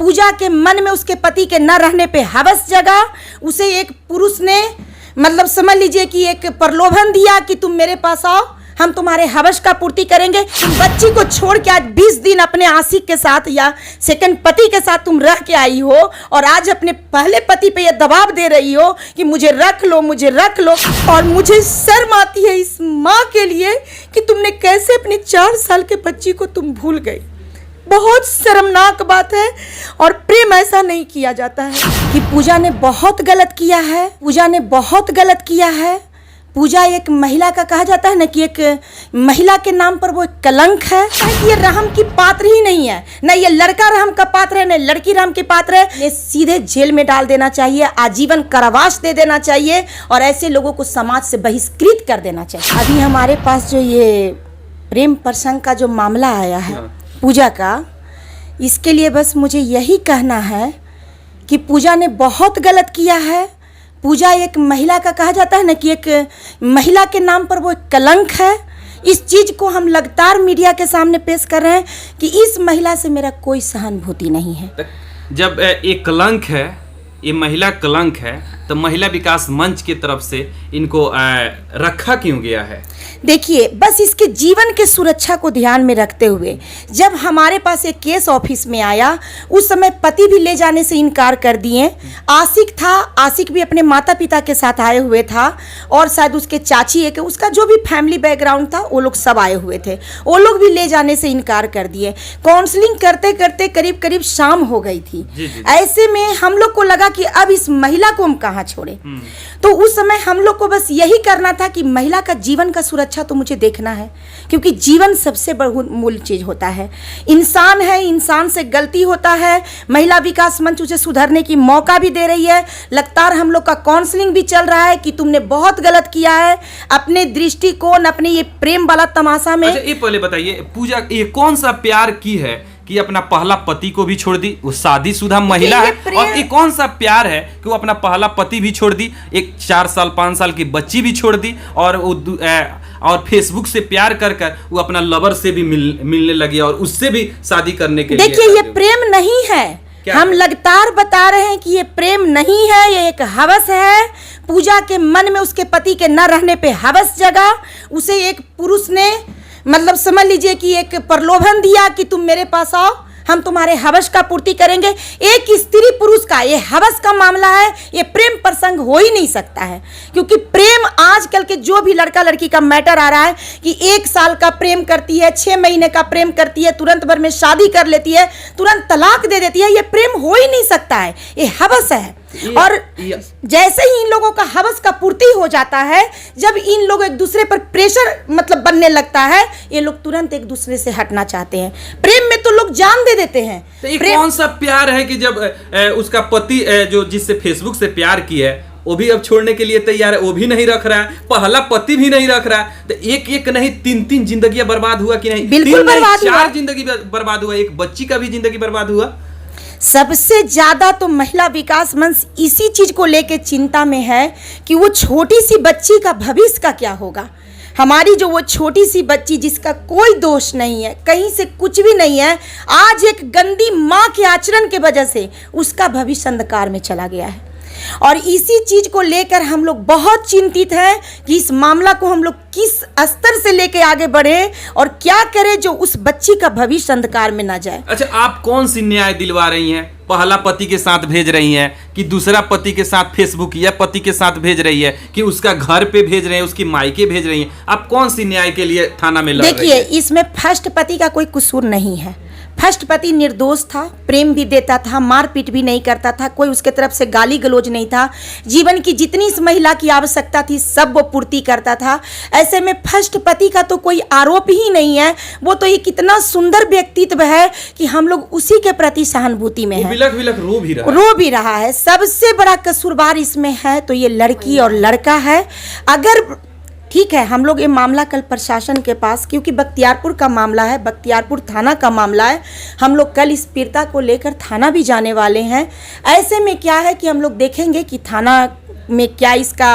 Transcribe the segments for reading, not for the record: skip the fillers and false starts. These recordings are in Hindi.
पूजा के मन में उसके पति के न रहने पे हवस जगा, उसे एक पुरुष ने मतलब समझ लीजिए कि एक प्रलोभन दिया कि तुम मेरे पास आओ, हम तुम्हारे हवस का पूर्ति करेंगे। तुम बच्ची को छोड़ के आज 20 दिन अपने आशिक के साथ या सेकंड पति के साथ तुम रह के आई हो और आज अपने पहले पति पे ये दबाव दे रही हो कि मुझे रख लो, मुझे रख लो। और मुझे शर्म आती है इस माँ के लिए कि तुमने कैसे अपनी 4 साल के बच्ची को तुम भूल गई। बहुत शर्मनाक बात है और प्रेम ऐसा नहीं किया जाता है। कि पूजा ने बहुत गलत किया है, पूजा ने बहुत गलत किया है। पूजा एक महिला का कहा जाता है ना कि एक महिला के नाम पर वो एक कलंक है। ये राम की पात्र ही नहीं है, न ये लड़का राम का पात्र है, न लड़की राम की पात्र है। ये सीधे जेल में डाल देना चाहिए, आजीवन कारावास दे देना चाहिए और ऐसे लोगों को समाज से बहिष्कृत कर देना चाहिए। अभी हमारे पास जो ये प्रेम प्रसंग का जो मामला आया है पूजा का, इसके लिए बस मुझे यही कहना है कि पूजा ने बहुत गलत किया है। पूजा एक महिला का कहा जाता है ना कि एक महिला के नाम पर वो एक कलंक है। इस चीज़ को हम लगातार मीडिया के सामने पेश कर रहे हैं कि इस महिला से मेरा कोई सहानुभूति नहीं है। जब एक कलंक है, ये महिला कलंक है, तो महिला विकास मंच की तरफ से इनको रखा क्यों गया है? देखिए, बस इसके जीवन के सुरक्षा को ध्यान में रखते हुए जब हमारे पास एक केस ऑफिस में आया, उस समय पति भी ले जाने से इनकार कर दिए। आशिक था, आशिक भी अपने माता पिता के साथ आए हुए था और शायद उसके चाची एक उसका जो भी फैमिली बैकग्राउंड था वो लोग सब आए हुए थे, वो लोग भी ले जाने से इनकार कर दिए। काउंसलिंग करते करते करीब करीब शाम हो गई थी। ऐसे में हम लोग को लगा कि अब इस महिला को हम कहाँ छोड़े। तो उस समय हम लोग को बस यही करना था कि महिला का जीवन का सुरक्षा तो मुझे देखना है, क्योंकि जीवन सबसे बहुमूल्य चीज होता है। इंसान है, इंसान से गलती होता है। महिला विकास मंच उसे सुधरने की मौका भी दे रही है। लगातार हम लोग का काउंसलिंग भी चल रहा है कि तुमने बहुत गलत किया है अपने दृष्टिकोण, अपने ये प्रेम वाला तमाशा में। अच्छा, ये पहले बताइए पूजा, ये कौन सा प्यार की है कि अपना पहला पति को भी छोड़ दी? वो शादीशुदा महिला है। और ये कौन सा प्यार है कि वो अपना पहला पति भी छोड़ दी, एक 4 साल 5 साल की बच्ची भी छोड़ दी और फेसबुक से प्यार कर कर वो अपना लवर से भी मिलने लगी और उससे भी शादी करने के लिए। देखिए, ये प्रेम नहीं है। हम लगातार बता रहे हैं कि ये प्रेम नहीं है, ये एक हवस है। पूजा के मन में उसके पति के न रहने पे हवस जगा, उसे एक पुरुष ने मतलब समझ लीजिए कि एक प्रलोभन दिया कि तुम मेरे पास आओ, हम तुम्हारे हवस का पूर्ति करेंगे। एक स्त्री पुरुष का ये हवस का मामला है, ये प्रेम प्रसंग हो ही नहीं सकता है। क्योंकि प्रेम आजकल के जो भी लड़का लड़की का मैटर आ रहा है कि 1 साल का प्रेम करती है, 6 महीने का प्रेम करती है, तुरंत भर में शादी कर लेती है, तुरंत तलाक दे देती है, ये प्रेम हो ही नहीं सकता है, ये हवस है। और जैसे ही इन लोगों का हवस का पूर्ति हो जाता है, जब इन लोग एक दूसरे पर प्रेशर मतलब बनने लगता है, ये लोग तुरंत एक दूसरे से हटना चाहते हैं। प्रेम में तो लोग जान दे देते हैं। तो ये कौन सा प्यार है कि जब उसका पति जो जिससे फेसबुक से प्यार किया है वो भी अब छोड़ने के लिए तैयार है, वो भी नहीं रख रहा है, पहला पति भी नहीं रख रहा है, तो एक नहीं 3 जिंदगियां बर्बाद हुआ कि नहीं? बिल्कुल बर्बाद हुआ। 4 जिंदगी बर्बाद हुआ, एक बच्ची का भी जिंदगी बर्बाद हुआ। सबसे ज्यादा तो महिला विकास मंच इसी चीज को लेके चिंता में है कि वो छोटी सी बच्ची का भविष्य का क्या होगा। हमारी जो वो छोटी सी बच्ची जिसका कोई दोष नहीं है, कहीं से कुछ भी नहीं है, आज एक गंदी माँ के आचरण के वजह से उसका भविष्य अंधकार में चला गया है। और इसी चीज को लेकर हम लोग बहुत चिंतित हैं कि इस मामला को हम लोग किस स्तर से लेके आगे बढ़े और क्या करें जो उस बच्ची का भविष्य अंधकार में ना जाए। अच्छा, आप कौन सी न्याय दिलवा रही हैं? पहला पति के साथ भेज रही हैं कि दूसरा पति के साथ फेसबुक या पति के साथ भेज रही है कि उसका घर पे भेज रहे हैं, उसकी मायके भेज रही हैं? आप कौन सी न्याय के लिए थाना में लड़ रही हैं? देखिए, इसमें फर्स्ट पति का कोई कसूर नहीं है। फर्स्ट पति निर्दोष था, प्रेम भी देता था, मारपीट भी नहीं करता था, कोई उसके तरफ से गाली गलौज नहीं था। जीवन की जितनी इस महिला की आवश्यकता थी सब वो पूर्ति करता था। ऐसे में फर्स्ट पति का तो कोई आरोप ही नहीं है। वो तो एक इतना सुंदर व्यक्तित्व है कि हम लोग उसी के प्रति सहानुभूति में हैं। बिलख बिलख रो भी रहा है। सबसे बड़ा कसूरवार इसमें है तो ये लड़की और लड़का है। अगर ठीक है, हम लोग ये मामला कल प्रशासन के पास, क्योंकि बख्तियारपुर का मामला है, बख्तियारपुर थाना का मामला है, हम लोग कल इस पीड़िता को लेकर थाना भी जाने वाले हैं। ऐसे में क्या है कि हम लोग देखेंगे कि थाना में क्या इसका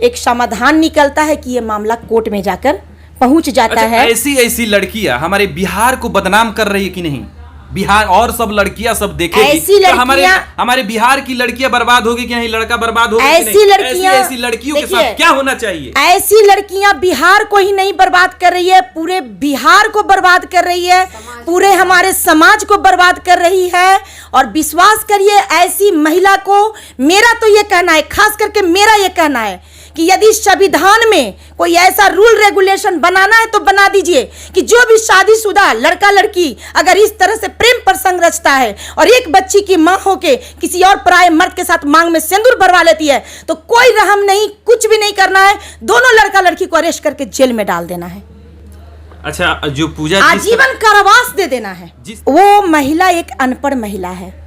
एक समाधान निकलता है कि ये मामला कोर्ट में जाकर पहुंच जाता है। ऐसी लड़कियां हमारे बिहार को बदनाम कर रही है कि नहीं? बिहार और सब लड़कियां सब देखेगी ऐसी तो हमारे लड़कियां- हमारे बिहार की लड़कियां बर्बाद होगी कि नहीं, लड़का बर्बाद होगा कि ऐसी नहीं? लड़कियां- ऐसी लड़कियों के देखिए, साथ क्या होना चाहिए? ऐसी लड़कियां बिहार को ही नहीं बर्बाद कर रही है, पूरे बिहार को बर्बाद कर रही है, पूरे हमारे समाज को बर्बाद कर रही है। और विश्वास करिए, ऐसी महिला को मेरा तो ये कहना है, खास करके मेरा ये कहना है कि यदि संविधान में कोई ऐसा रूल रेगुलेशन बनाना है तो बना दीजिए कि जो भी शादीशुदा लड़का लड़की अगर इस तरह से प्रेम प्रसंग रचता है और एक बच्ची की मां होके किसी और पराये मर्द के साथ मांग में सिंदूर भरवा लेती है तो कोई रहम नहीं, कुछ भी नहीं करना है, दोनों लड़का लड़की को अरेस्ट करके जेल में डाल देना है। अच्छा, जो पूजा आजीवन कारावास दे देना है। वो महिला एक अनपढ़ महिला है,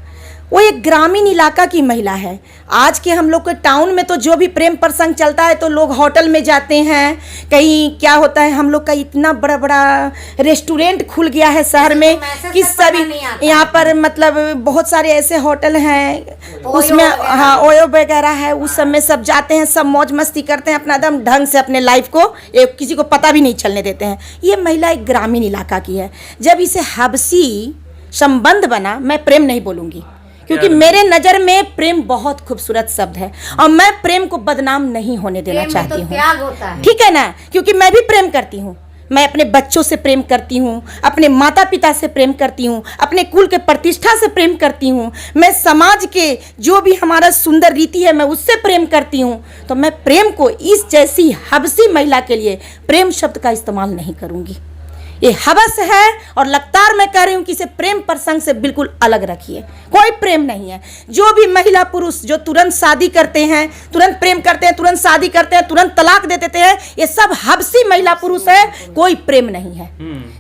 वो एक ग्रामीण इलाका की महिला है। आज के हम लोग के टाउन में तो जो भी प्रेम प्रसंग चलता है तो लोग होटल में जाते हैं, कहीं क्या होता है, हम लोग का इतना बड़ा बड़ा रेस्टोरेंट खुल गया है शहर में कि सभी यहाँ पर मतलब बहुत सारे ऐसे होटल हैं उसमें, हाँ ओयो वगैरह है, उस सब में सब जाते हैं, सब मौज मस्ती करते हैं, अपना एकदम ढंग से अपने लाइफ को किसी को पता भी नहीं चलने देते हैं। ये महिला एक ग्रामीण इलाका की है। जब इसे हबसी संबंध बना, मैं प्रेम नहीं बोलूँगी क्योंकि मेरे नजर में प्रेम बहुत खूबसूरत शब्द है और मैं प्रेम को बदनाम नहीं होने देना चाहती हूँ, त्याग होता है, ठीक है ना, क्योंकि मैं भी प्रेम करती हूँ। मैं अपने बच्चों से प्रेम करती हूँ, अपने माता पिता से प्रेम करती हूँ, अपने कुल के प्रतिष्ठा से प्रेम करती हूँ, मैं समाज के जो भी हमारा सुंदर रीति है मैं उससे प्रेम करती हूँ। तो मैं प्रेम को इस जैसी हबसी महिला के लिए प्रेम शब्द का इस्तेमाल नहीं करूँगी। ये हवस है और लगातार मैं कह रही हूँ कि इसे प्रेम प्रसंग से बिल्कुल अलग रखिए। कोई प्रेम नहीं है। जो भी महिला पुरुष जो तुरंत शादी करते हैं, तुरंत प्रेम करते हैं, तुरंत शादी करते हैं, तुरंत तलाक दे देते हैं, ये सब हबसी महिला पुरुष है, कोई प्रेम नहीं है।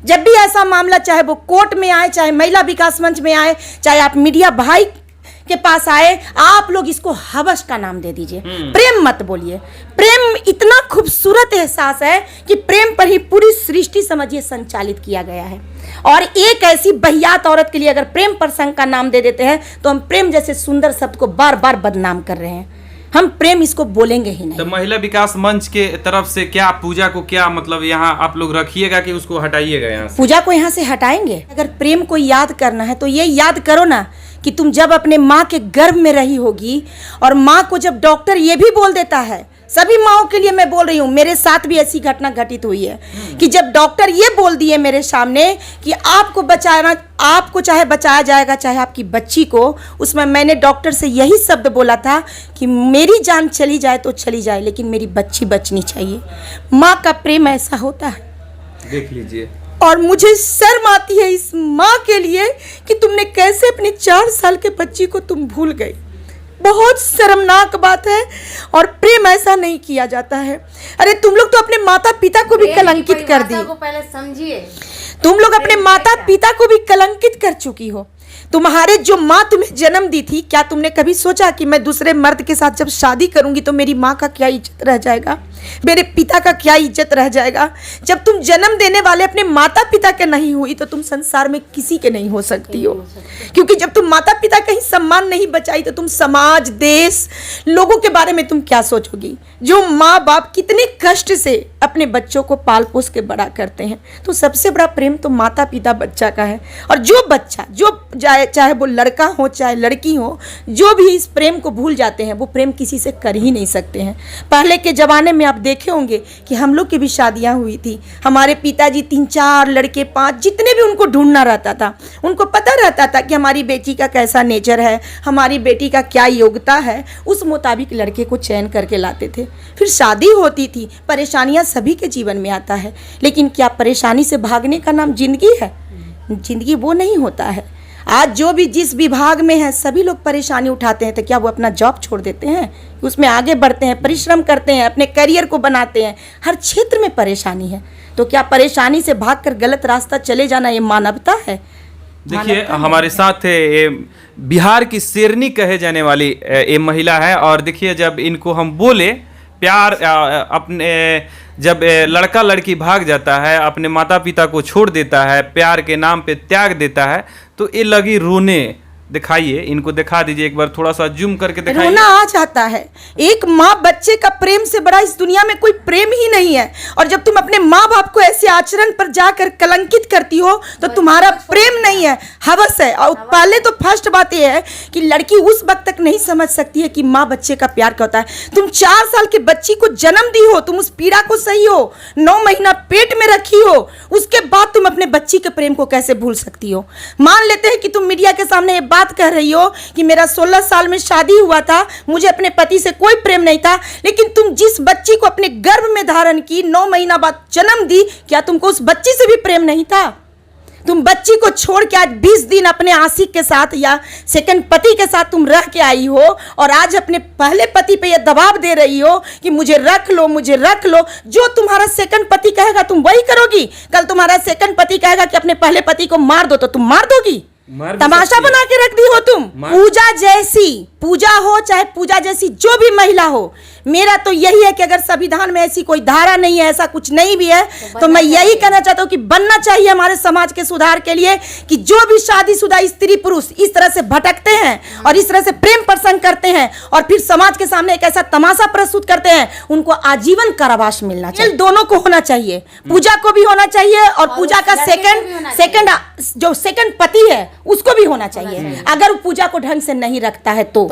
जब भी ऐसा मामला चाहे वो कोर्ट में आए, चाहे महिला विकास मंच में आए, चाहे आप मीडिया भाई के पास आए, आप लोग इसको हवस का नाम दे दीजिए, प्रेम मत बोलिए। प्रेम इतना खूबसूरत एहसास है कि प्रेम पर ही पूरी सृष्टि समझिए संचालित किया गया है। और एक ऐसी बहियात औरत के लिए अगर प्रेम प्रसंग का नाम दे देते हैं तो हम प्रेम जैसे सुंदर शब्द को बार बार बदनाम कर रहे हैं। हम प्रेम इसको बोलेंगे ही नहीं। तो महिला विकास मंच के तरफ से क्या पूजा को क्या मतलब यहाँ आप लोग रखिएगा कि उसको हटाइएगा यहाँ से? पूजा को यहाँ से हटाएंगे। अगर प्रेम को याद करना है तो ये याद करो ना कि तुम जब अपने माँ के गर्भ में रही होगी और माँ को जब डॉक्टर ये भी बोल देता है, सभी माओं के लिए मैं बोल रही हूँ, मेरे साथ भी ऐसी घटना घटित हुई है कि जब डॉक्टर ये बोल दिए मेरे सामने कि आपको बचाना, आपको चाहे बचाया जाएगा चाहे आपकी बच्ची को, उसमें मैंने डॉक्टर से यही शब्द बोला था कि मेरी जान चली जाए तो चली जाए लेकिन मेरी बच्ची बचनी चाहिए। माँ का प्रेम ऐसा होता है, देख लीजिए। और मुझे शर्म आती है इस माँ के लिए कि तुमने कैसे अपनी 4 साल के बच्ची को तुम भूल गई। बहुत शर्मनाक बात है और प्रेम ऐसा नहीं किया जाता है। अरे तुम लोग तो अपने माता पिता को भी कलंकित कर दी। पहले समझिए, तुम लोग अपने माता पिता को भी कलंकित कर चुकी हो। तुम्हारे जो माँ तुम्हें जन्म दी थी, क्या तुमने कभी सोचा कि मैं दूसरे मर्द के साथ जब शादी करूंगी तो मेरी माँ का क्या इज्जत रह जाएगा, मेरे पिता का क्या इज्जत रह जाएगा? जब तुम जन्म देने वाले अपने माता पिता के नहीं हुई तो तुम संसार में किसी के नहीं हो सकती हो। क्योंकि जब तुम माता पिता का ही सम्मान नहीं बचाई तो तुम समाज, देश, लोगों के बारे में तुम क्या सोचोगी? जो माँ बाप कितने कष्ट से अपने बच्चों को पाल पोस के बड़ा करते हैं, तो सबसे बड़ा प्रेम तो माता पिता बच्चा का है। और जो बच्चा जो चाहे वो लड़का हो चाहे लड़की हो, जो भी इस प्रेम को भूल जाते हैं वो प्रेम किसी से कर ही नहीं सकते हैं। पहले के ज़माने में आप देखे होंगे कि हम लोग की भी शादियां हुई थी, हमारे पिताजी 3-4 लड़के 5 जितने भी उनको ढूंढना रहता था, उनको पता रहता था कि हमारी बेटी का कैसा नेचर है, हमारी बेटी का क्या योग्यता है, उस मुताबिक लड़के को चयन करके लाते थे। फिर शादी होती थी। परेशानियां सभी के जीवन में आता है, लेकिन क्या परेशानी से भागने का नाम जिंदगी है? जिंदगी वो नहीं होता है। आज जो भी जिस विभाग में है सभी लोग परेशानी उठाते हैं, तो क्या वो अपना जॉब छोड़ देते हैं? उसमें आगे बढ़ते हैं, परिश्रम करते हैं, अपने करियर को बनाते हैं। हर क्षेत्र में परेशानी है, तो क्या परेशानी से भागकर गलत रास्ता चले जाना ये मानवता है? देखिए, हमारे साथ ये बिहार की शेरनी कहे जाने वाली ये महिला है। और देखिए, जब इनको हम बोले प्यार, अपने जब लड़का लड़की भाग जाता है, अपने माता पिता को छोड़ देता है, प्यार के नाम पे त्याग देता है, तो ये लगी रोने। दिखाइए, इनको दिखा दीजिए एक बार, थोड़ा सा जूम करके दिखाइए। रोना आ जाता है। एक माँ बच्चे का प्रेम से बड़ा इस दुनिया में कोई प्रेम ही नहीं है। और जब तुम अपने माँ बाप को ऐसे आचरण पर जाकर कलंकित करती हो तो तुम्हारा प्रेम नहीं है, हवस है। और पहले तो फर्स्ट बात यह है कि लड़की उस वक्त तक नहीं समझ सकती है कि माँ बच्चे का प्यार क्या होता है। तुम 4 साल के बच्ची को जन्म दी हो, तुम उस पीड़ा को सही हो, 9 महीना पेट में रखी हो, उसके बाद तुम अपने बच्ची के प्रेम को कैसे भूल सकती हो। मान लेते हैं कि तुम मीडिया के सामने ये बात कह रही हो कि मेरा 16 साल में शादी हुआ था, मुझे अपने पति से कोई प्रेम नहीं था, लेकिन तुम जिस बच्ची को अपने गर्भ में धारण की, 9 महीना बाद जन्म दी, क्या तुमको उस बच्ची से भी प्रेम नहीं था? तुम बच्ची को छोड़ के आज 20 दिन अपने आशिक के साथ या सेकंड पति के साथ तुम रह के आई हो, और आज अपने पहले पति पे ये दबाव दे रही हो कि मुझे रख लो, मुझे रख लो। जो तुम्हारा सेकंड पति कहेगा तुम वही करोगी। कल तुम्हारा सेकंड पति कहेगा कि अपने पहले पति को मार दो, तो तुम मार दोगी? तमाशा बना के रख दी हो तुम। पूजा जैसी, पूजा हो चाहे पूजा जैसी जो भी महिला हो, मेरा तो यही है कि अगर संविधान में ऐसी कोई धारा नहीं है, ऐसा कुछ नहीं भी है, तो मैं यही कहना चाहता हूँ कि बनना चाहिए हमारे समाज के सुधार के लिए कि जो भी शादीशुदा स्त्री पुरुष इस तरह से भटकते हैं और इस तरह से प्रेम प्रसंग करते हैं और फिर समाज के सामने एक ऐसा तमाशा प्रस्तुत करते हैं, उनको आजीवन कारावास मिलना चाहिए। दोनों को होना चाहिए, पूजा को भी होना चाहिए और पूजा का सेकंड जो सेकंड पति है उसको भी होना चाहिए। अगर पूजा को ढंग से नहीं रखता है तो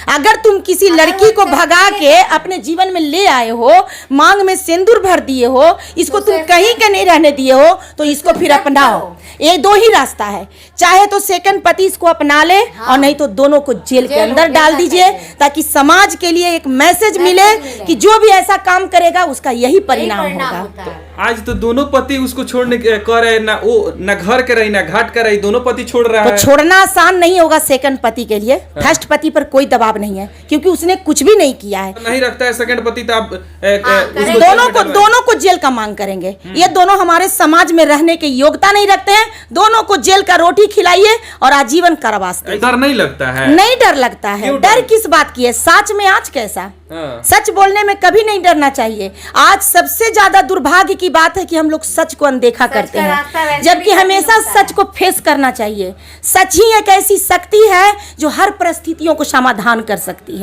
अगर तुम किसी लड़की को भगा के अपने जीवन में ले आए हो, मांग में सिंदूर भर दिए हो, इसको तुम कहीं के नहीं रहने दिए हो, तो इसको फिर अपनाओ। ये 2 ही रास्ता है, चाहे तो सेकंड पति इसको अपना ले और नहीं तो दोनों को जेल के अंदर डाल दीजिए, ताकि समाज के लिए एक मैसेज मिले कि जो भी ऐसा काम करेगा उसका यही परिणाम होगा। आज तो दोनों पति उसको छोड़ने कह रहे, ना वो ना घर के रही ना घाट के रही, दोनों पति छोड़ रहा है। तो छोड़ना आसान नहीं होगा सेकंड पति के लिए। फर्स्ट पति पर कोई दबाव नहीं है क्योंकि उसने कुछ भी नहीं किया है। नहीं रखता है सेकंड पति तो आप दोनों को जेल का मांग करेंगे। ये दोनों हमारे समाज में रहने की योग्यता नहीं रखते हैं। दोनों को जेल का रोटी खिलाइए और आजीवन कारावास। डर नहीं लगता है? नहीं डर लगता है। डर किस बात की है? साच में आँच कैसा? सच बोलने में कभी नहीं डरना चाहिए। आज सबसे ज्यादा दुर्भाग्य की बात है कि हम लोग सच को अनदेखा करते हैं, जबकि हमेशा सच को फेस करना चाहिए। सच ही एक ऐसी शक्ति है जो हर परिस्थितियों को समाधान कर सकती है।